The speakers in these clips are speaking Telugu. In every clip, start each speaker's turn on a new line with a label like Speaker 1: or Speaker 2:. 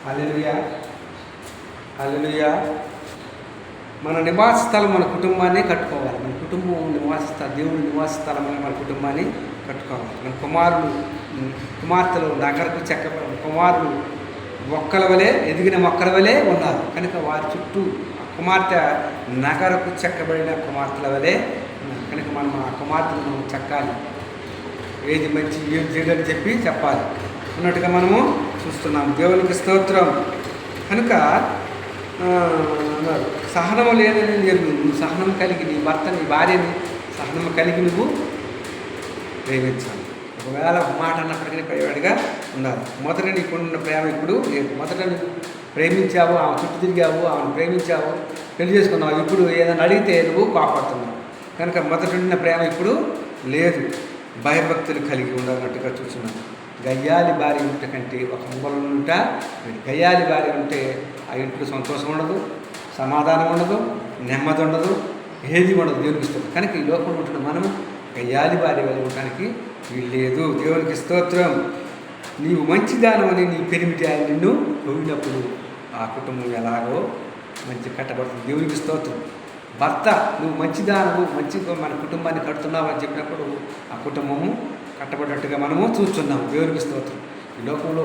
Speaker 1: హల్లెలూయా, హల్లెలూయా. మన నివాస స్థలం మన కుటుంబాన్ని కట్టుకోవాలి. మన కుటుంబం నివాస స్థలం, దేవుడి నివాస స్థలంలో మన కుటుంబాన్ని కట్టుకోవాలి. మన కుమార్తెలు నగరకు చెక్కబడిన కుమారులు మొక్కల వలె, ఎదిగిన మొక్కల వలె ఉన్నారు కనుక వారి చుట్టూ కుమార్తె నగరకు చెక్కబడిన కుమార్తెల వలె ఉన్నారు కనుక మనం ఆ కుమార్తెను చెక్కాలి. ఏది మంచి ఏది చెడు అని చెప్పి చెప్పాలి అన్నట్టుగా మనము చూస్తున్నాం. దేవునికి స్తోత్రం. కనుక సహనము లేదని నువ్వు సహనం కలిగి నీ భర్త నీ భార్యని సహనము కలిగి నువ్వు ప్రేమించాలి. ఒకవేళ ఒక మాట అన్నప్పటికీ పైవాడిగా ఉండాలి. మొదట నీకున్న ప్రేమ ఇప్పుడు లేదు. మొదట నువ్వు ప్రేమించావు, ఆమె చుట్టూ తిరిగావు, ఆమెను ప్రేమించావు, పెళ్లి చేసుకున్నావు. ఇప్పుడు ఏదైనా అడిగితే నువ్వు కాపాడుతున్నావు కనుక మొదట ఉన్న ప్రేమ ఇప్పుడు లేదు. భయభక్తులు కలిగి ఉండాలన్నట్టుగా చూస్తున్నాను. గయ్యాలి భార్య ఉంటే కంటే ఒక మూలం ఉంట, గయ్యాలి భార్య ఉంటే ఆ ఇంట్లో సంతోషం ఉండదు, సమాధానం ఉండదు, నెమ్మది ఉండదు, ఏది ఉండదు. దేవునికి ఇస్తుంది కనుక ఈ లోకంలో ఉంటున్న మనము గయ్యాలి భార్య వల్ల ఉండడానికి వీల్లేదు. దేవునికి స్తోత్రం. నీవు మంచిదానమని నీ పెరిమిటి ఆయన నిన్ను పొగినప్పుడు ఆ కుటుంబం ఎలాగో మంచి కట్టబడుతుంది. దేవునికి స్తోత్రం. భర్త నువ్వు మంచిదానము మంచిగా మన కుటుంబాన్ని కడుతున్నావు అని చెప్పినప్పుడు ఆ కుటుంబము కట్టబడినట్టుగా మనము చూస్తున్నాము. దేవునికి స్తోత్రం. ఈ లోకంలో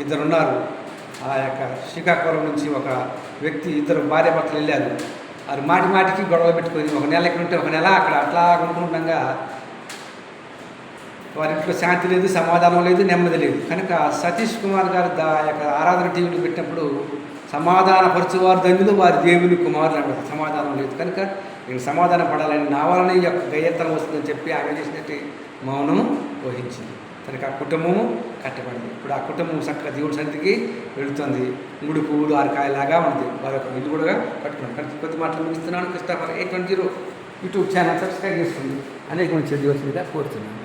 Speaker 1: ఇద్దరున్నారు. ఆ యొక్క శ్రీకాకుళం నుంచి ఒక వ్యక్తి ఇద్దరు భార్య భర్తలు వెళ్ళారు. వారు మాటి మాటికి గొడవ పెట్టుకొని ఒక నెల ఎక్కడ ఉంటే ఒక నెల అక్కడ అట్లా అనుకుంటుండగా వారి ఇంట్లో శాంతి లేదు, సమాధానం లేదు, నెమ్మది లేదు. కనుక సతీష్ కుమార్ గారు యొక్క ఆరాధన టీవీలు పెట్టినప్పుడు సమాధాన పరచువారు ధన్యులు వారి దేవుని కుమారులు అంటారు. సమాధానం లేదు కనుక నేను సమాధానం పడాలని నా వలన ఈ యొక్క గయ్యత్తనం వస్తుందని చెప్పి ఆమె చేసినట్టు మౌనం వహించింది. కనుక ఆ కుటుంబము కట్టబడింది. ఇప్పుడు ఆ కుటుంబం చక్కగా దేవుడి సన్నిధికి వెళుతుంది. 3 పువ్వులు 6 కాయలాగా ఉంది. వారి యొక్క ఇల్లు కూడా కట్టుకున్నాను. కనుక కొద్ది మాటలు ముగిస్తున్నాను. క్రిస్టఫర్ 820 యూట్యూబ్ ఛానల్ సబ్స్క్రైబ్ చేస్తుంది. అనేక మంచి దేవుడిగా కోరుతున్నాను.